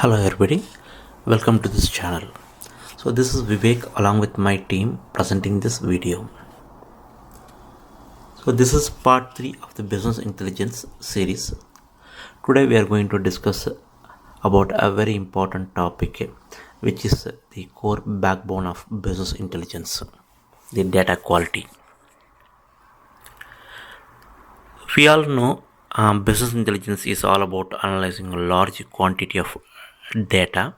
Hello everybody, welcome to this channel. So this is Vivek along with my team presenting this video. So this is part 3 of the business intelligence series. Today we are going to discuss about a very important topic, which is the core backbone of business intelligence, the data quality. We all know business intelligence is all about analyzing a large quantity of data,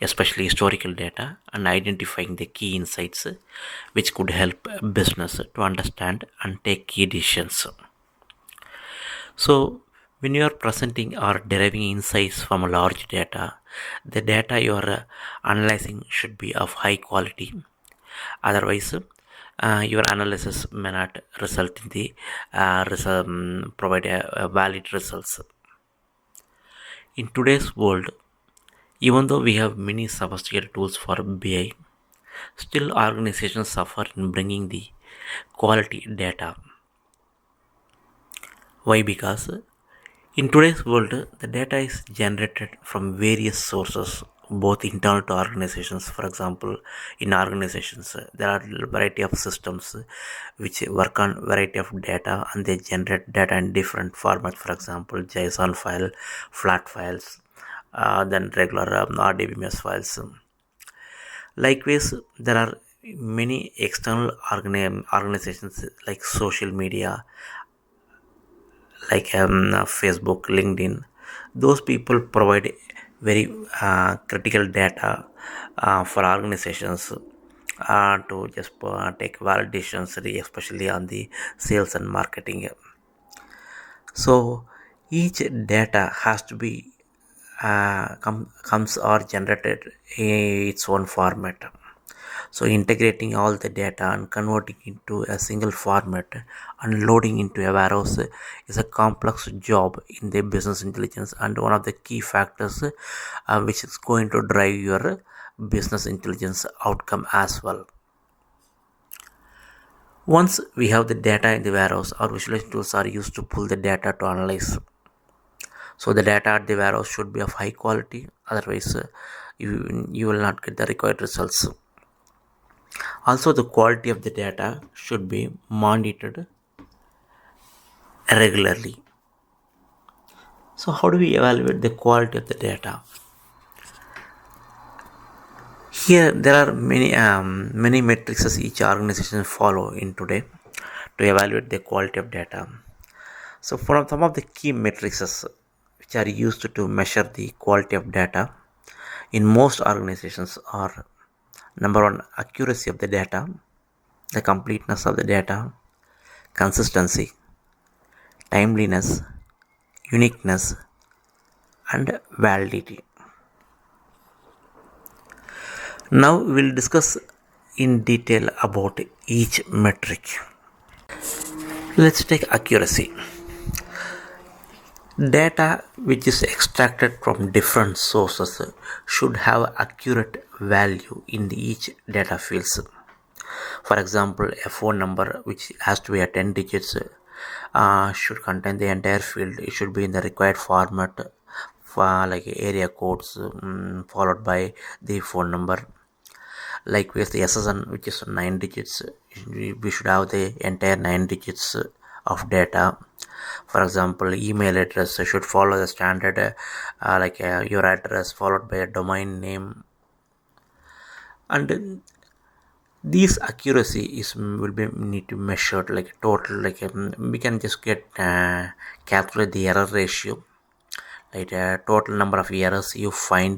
especially historical data, and identifying the key insights which could help business to understand and take key decisions. So, when you are presenting or deriving insights from a large data, the data you are analyzing should be of high quality. Otherwise, your analysis may not result in the provide a valid results. In today's world, even though we have many sophisticated tools for BI, still organizations suffer in bringing the quality data. Why? Because in today's world, the data is generated from various sources, both internal to organizations. For example, in organizations, there are a variety of systems which work on variety of data and they generate data in different formats. For example, JSON file, flat files, then regular RDBMS files. Likewise, there are many external organizations like social media, like Facebook, LinkedIn. Those people provide very critical data for organizations to just take validations, especially on the sales and marketing. So each data has to be comes or generated in its own format. So integrating all the data and converting into a single format and loading into a warehouse is a complex job in the business intelligence, and one of the key factors which is going to drive your business intelligence outcome as well. Once we have the data in the warehouse, our visualization tools are used to pull the data to analyze. So the data at the warehouse should be of high quality, otherwise you will not get the required results. Also, the quality of the data should be monitored regularly. So how do we evaluate the quality of the data? Here there are many metrics each organization follow in today to evaluate the quality of data. So for some of the key metrics which are used to measure the quality of data in most organizations are: number one, accuracy of the data, the completeness of the data, consistency, timeliness, uniqueness, and validity. Now we'll discuss in detail about each metric. Let's take accuracy. Data which is extracted from different sources should have accurate value in each data fields. For example, a phone number which has to be a 10 digits should contain the entire field. It should be in the required format, for like area codes followed by the phone number. Likewise, the SSN, which is 9 digits, we should have the entire 9 digits of data. For example, email address should follow the standard your address followed by a domain name, and these accuracy is will be need to measured like total, we can just get calculate the error ratio, like total number of errors you find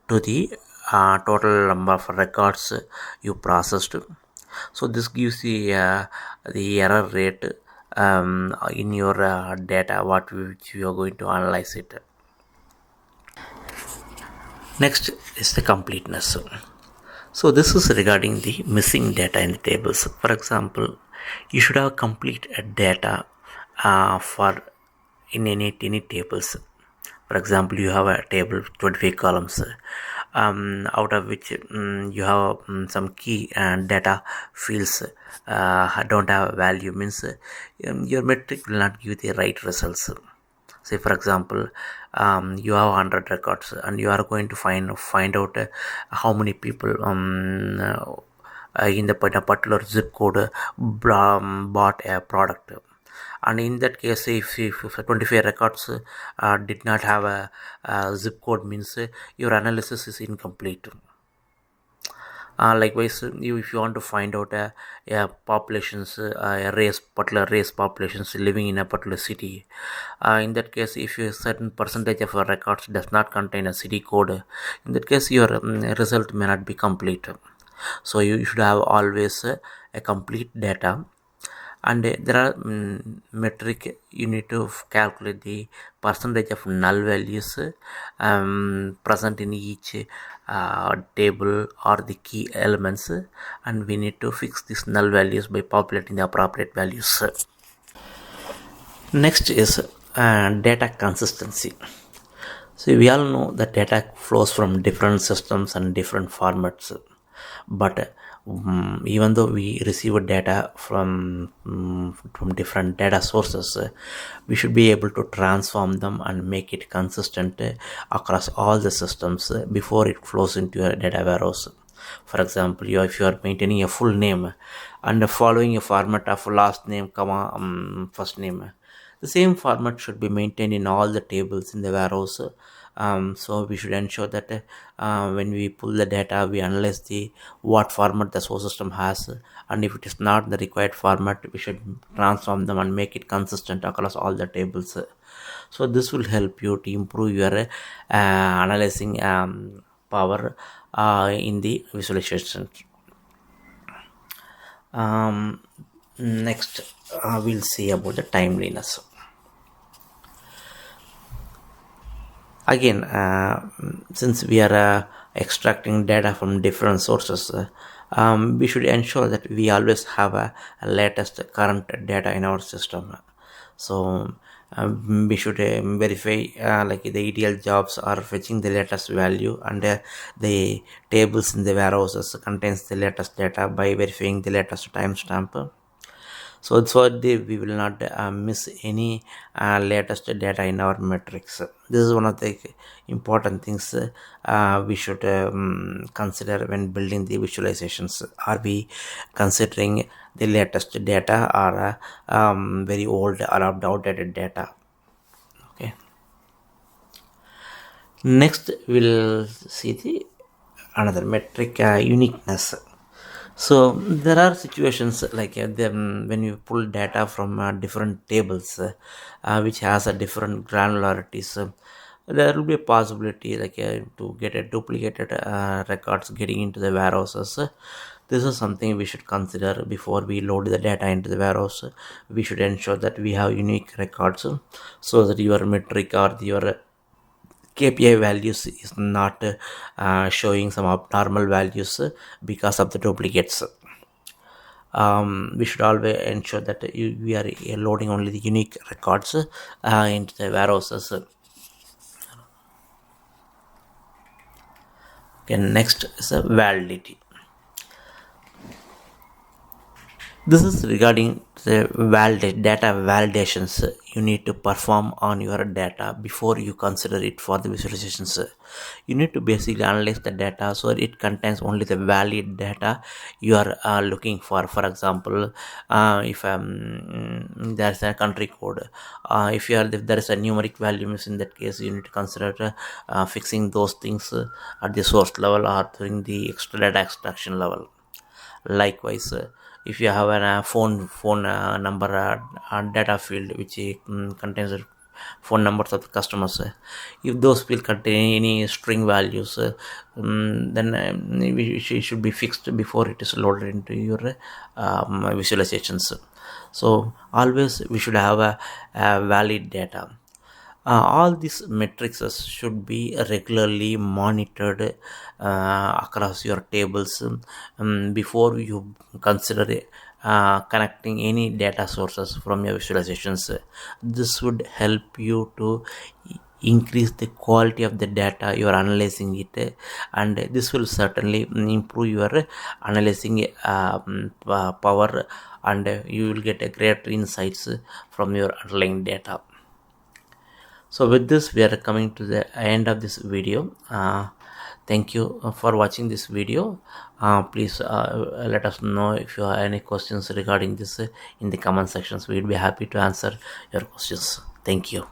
to the total number of records you processed. So this gives the error rate in your data which you are going to analyze it. Next is the completeness. So this is regarding the missing data in the tables. For example, you should have complete data for in any tables. For example, you have a table 25 columns, out of which you have some key data fields don't have value, means your metric will not give the right results. Say for example, you have 100 records and you are going to find out how many people in the particular zip code bought a product. And in that case, if 25 records did not have a zip code, means your analysis is incomplete. Likewise, if you want to find out a populations, a race, particular race populations living in a particular city, in that case, if a certain percentage of your records does not contain a city code, in that case your result may not be complete. So you should have always a complete data. And there are metric you need to calculate the percentage of null values present in each table or the key elements, and we need to fix these null values by populating the appropriate values. Next is data consistency. So we all know that data flows from different systems and different formats, but even though we receive data from different data sources, we should be able to transform them and make it consistent across all the systems before it flows into a data warehouse. For example, if you are maintaining a full name and following a format of last name comma first name, the same format should be maintained in all the tables in the warehouse. So we should ensure that when we pull the data, we analyze the what format the source system has, and if it is not the required format, we should transform them and make it consistent across all the tables. So this will help you to improve your analyzing power in the visualization. Next, we'll see about the timeliness. Again, since we are extracting data from different sources, we should ensure that we always have a latest current data in our system. So we should verify like the ETL jobs are fetching the latest value, and the tables in the warehouses contains the latest data by verifying the latest timestamp. So we will not miss any latest data in our metrics. This is one of the important things we should consider when building the visualizations. Are we considering the latest data, or very old or outdated data? Okay. Next, we'll see the another metric, uniqueness. So there are situations like when you pull data from different tables, which has a different granularities. There will be a possibility like to get a duplicated records getting into the warehouses. This is something we should consider before we load the data into the warehouse. We should ensure that we have unique records, so that your metric or your KPI values is not showing some abnormal values because of the duplicates. We should always ensure that we are loading only the unique records into the warehouses. Okay, next is validity. This is regarding the data validations you need to perform on your data before you consider it for the visualizations. You need to basically analyze the data so it contains only the valid data you are looking for. For example, if there's a country code, if there is a numeric value miss, in that case you need to consider fixing those things at the source level or during the extra data extraction level. Likewise, if you have a phone number data field which contains the phone numbers of the customers, if those field contain any string values, then it should be fixed before it is loaded into your visualizations. So always we should have a valid data. All these metrics should be regularly monitored across your tables before you consider connecting any data sources from your visualizations. This would help you to increase the quality of the data you are analyzing it, and this will certainly improve your analyzing power, and you will get a great insights from your underlying data. So with this, we are coming to the end of this video. Thank you for watching this video. Please let us know if you have any questions regarding this in the comment sections. We'll be happy to answer your questions. Thank you.